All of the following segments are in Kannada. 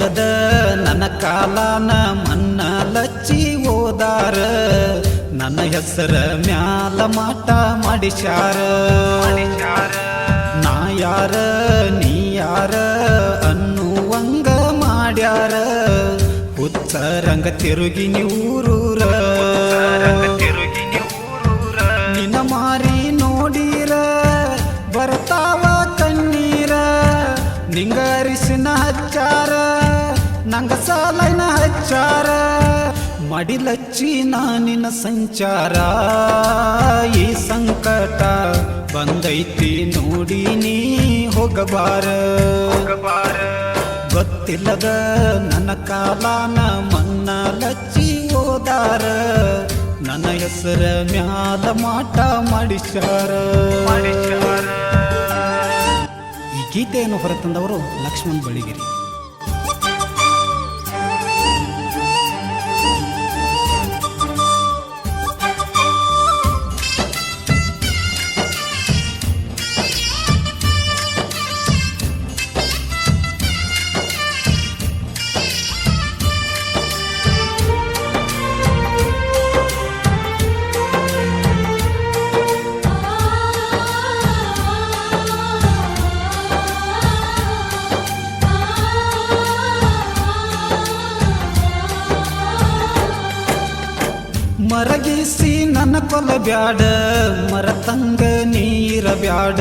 ಗೊತ್ತಿಲ್ಲದ ನನ್ನ ಕಾಲಾನ ಮನ್ನ ಲಚ್ಚಿ ಓದಾರ ನನ್ನ ಹೆಸರ ಮ್ಯಾಲ ಮಾಟ ಮಾಡಿಸ್ಯಾರ ನಾ ಯಾರ ನೀ ಯಾರ ಅನ್ನುವಂಗ ಮಾಡ್ಯಾರ ಹುಚ್ಚರಂಗ ತಿರುಗಿ ನೀರೂರ ನಿನ್ನ ಮಾರಿ ನೋಡಿರ ಬರ್ತಾವ ಕಣ್ಣೀರ ನಿಂಗ ಅರಿಸಿನ ಹಚ್ಚಾರ ನಂಗ ಸಾಲೈನ ಹಚ್ಚಾರ ಮಡಿಲಚ್ಚಿ ನಾನಿನ ಸಂಚಾರ ಈ ಸಂಕಟ ಬಂದೈತಿ ನೋಡಿ ನೀ ಹೋಗಬಾರ ಗೊತ್ತಿಲ್ಲದ ನನ್ನ ಕಾಲಾನ ಮನ್ನ ಲಚ್ಚಿ ಓದಾರ ನನ್ನ ಹೆಸರ ಮ್ಯಾಲ ಮಾಟ ಮಾಡಿಸ್ಯಾರ. ಈ ಗೀತೆಯನ್ನು ಹೊರತಂದವರು ಲಕ್ಷ್ಮಣ್ ಬಳಿಗಿರಿ. ಮರಗಿಸಿ ನನ್ನ ಕೊಲ ಬ್ಯಾಡ ಮರತಂಗ ನೀರ ಬ್ಯಾಡ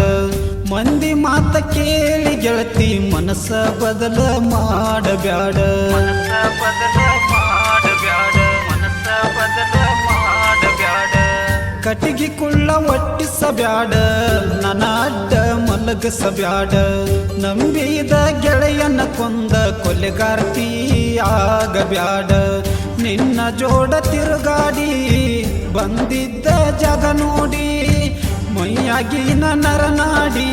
ಮಂದಿ ಮಾತ ಕೇಳಿ ಗೆಳತಿ ಮನಸ್ಸ ಬದಲ ಮಾಡಬ್ಯಾಡ ಕಟಿಗಿ ಕುಳ್ಳ ಒಟ್ಟಿಸಬ್ಯಾಡ ನನ್ನ ಅಡ್ಡ ಮಲಗಸಬ್ಯಾಡ ನಂಬಿದ ಗೆಳೆಯನ್ನ ಕೊಂದ ಕೊಲೆಗಾರ್ತಿ ಆಗಬ್ಯಾಡ ನಿನ್ನ ಜೋಡ ತಿರುಗಾಡಿ ಬಂದಿದ್ದ ಜಗ ನೋಡಿ ಮೈಯಾಗಿನ ನರನಾಡಿ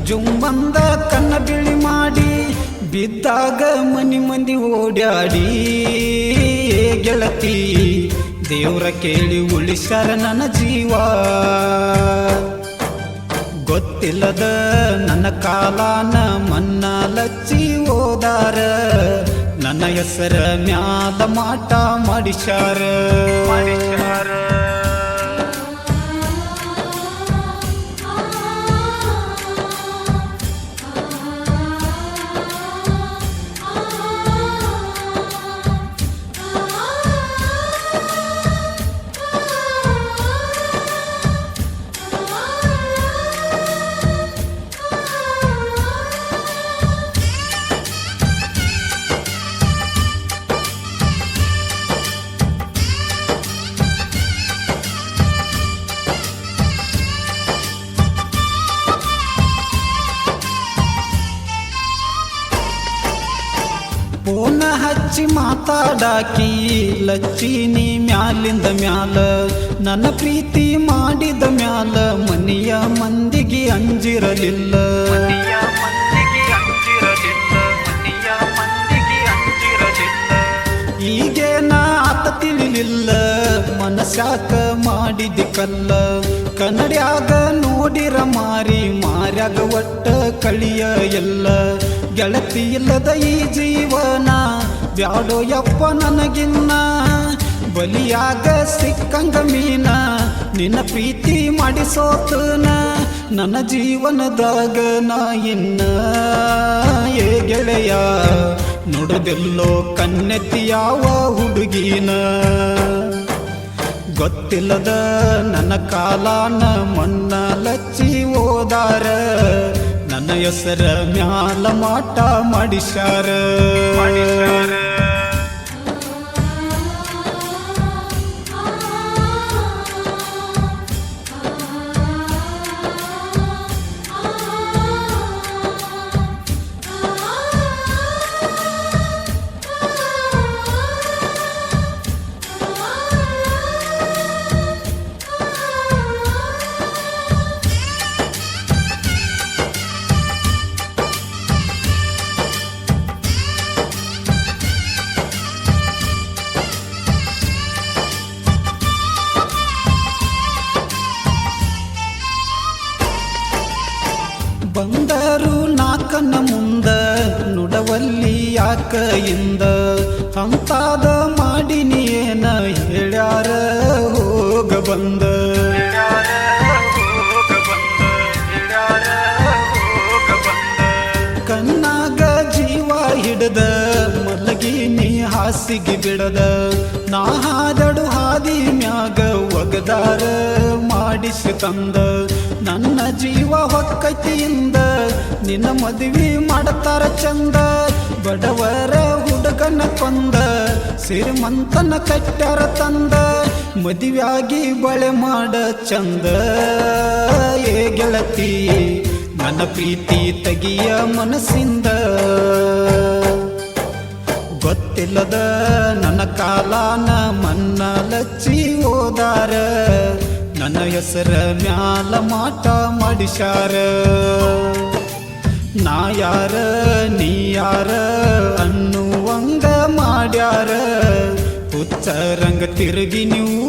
ಜುಂಬಂದ ಕಣ್ಣ ಬಿಳಿ ಮಾಡಿ ಬಿದ್ದಾಗ ಮನಿ ಮಂದಿ ಓಡ್ಯಾಡಿ ಗೆಳತಿ ದೇವ್ರ ಕೇಳಿ ಉಳಿಸ್ಯಾರ ನನ್ನ ಜೀವ. ಗೊತ್ತಿಲ್ಲದ ನನ್ನ ಕಾಲಾನ ಮನ್ನ ಲಚ್ಚಿ ಓದಾರ ನನ್ನ ಹೆಸರ ಮ್ಯಾಲ ಮಾಟ ಮಾಡಿಸ್ಯಾರ. ಫೋನ ಹಚ್ಚಿ ಮಾತಾಡಾಕಿ ಲಚ್ಚಿನಿ ಮ್ಯಾಲಿಂದ ಮ್ಯಾಲ ನನ್ನ ಪ್ರೀತಿ ಮಾಡಿದ ಮ್ಯಾಲ ಮನೆಯ ಮಂದಿಗೆ ಅಂಜಿರಲಿಲ್ಲ. ಈಗೇನ ಆತ ತಿಳಿಲಿಲ್ಲ ಮನಸ್ಯಾಕ ಮಾಡಿದ ಕಲ್ಲ ಕನ್ನಡ್ಯಾಗ ನೋಡಿರ ಮಾರಿ ಮಾರ್ಯಾಗ ಒಟ್ಟ ಕಳಿಯ ಎಲ್ಲ ಗೆಳತಿ ಇಲ್ಲದ ಈ ಜೀವನ ಬ್ಯಾಡೋ ಯಪ್ಪ ನನಗಿನ್ನ ಬಲಿಯಾಗ ಸಿಕ್ಕಂಗ ಮೀನ ನಿನ್ನ ಪ್ರೀತಿ ಮಾಡಿಸೋತನ ನನ್ನ ಜೀವನದಾಗ ನಾ ಇನ್ನ ಏ ಗೆಳೆಯ ನೋಡದೆಲ್ಲೋ ಕಣ್ಣೆತ್ತಿ ಯಾವ ಹುಡುಗಿನ. ಗೊತ್ತಿಲ್ಲದ ನನ್ನ ಕಾಲಾನ ಮನ್ನ ಲಚ್ಚಿ ಓದಾರ ನನ್ನ ಹೆಸರ ಮ್ಯಾಲ ಮಾಟ ಮಾಡಿಸ್ಯಾರ. ಕೈಯಿಂದ ಅಂತಾದ ಮಾಡಿನಿ ಏನ ಹೇಳ್ಯಾರ ಹೋಗ ಬಂದ ಕಣ್ಣಾಗ ಜೀವ ಹಿಡದ ಮಲಗಿನಿ ಹಾಸಿಗೆ ಬಿಡದ ನಾ ಹಾದಡು ಹಾದಿ ಮ್ಯಾಗ ಒಗದಾರ ಮಾಡಿಸಿ ತಂದ ನನ್ನ ಜೀವ ಹೊಕ್ಕೈತಿಯಿಂದ ನಿನ್ನ ಮದುವೆ ಮಾಡತಾರ ಚಂದ ಬಡವರ ಹುಡುಗನ ಕೊಂದ ಶ್ರೀಮಂತನ ಕಟ್ಟಾರ ತಂದ ಮದುವೆಯಾಗಿ ಬಳೆ ಮಾಡ ಚಂದ ಏ ಗೆಳತಿ ನನ್ನ ಪ್ರೀತಿ ತೆಗಿಯ ಮನಸ್ಸಿಂದ ಗೊತ್ತಿಲ್ಲದ ನನ್ನ ಕಾಲಾನ ಮನ್ನ ಲಚ್ಚಿ ಹೋದಾರ ನನ್ನ ಹೆಸರ ಮ್ಯಾಲ ಮಾಟ ಮಾಡಿಸ್ಯಾರ ನಾ ಯಾರ ನೀ ಯಾರ ಅನ್ನುವಂಗ ಮಾಡ್ಯಾರ ಹುಚ್ಚರಂಗ ತಿರುಗಿ ನೀವು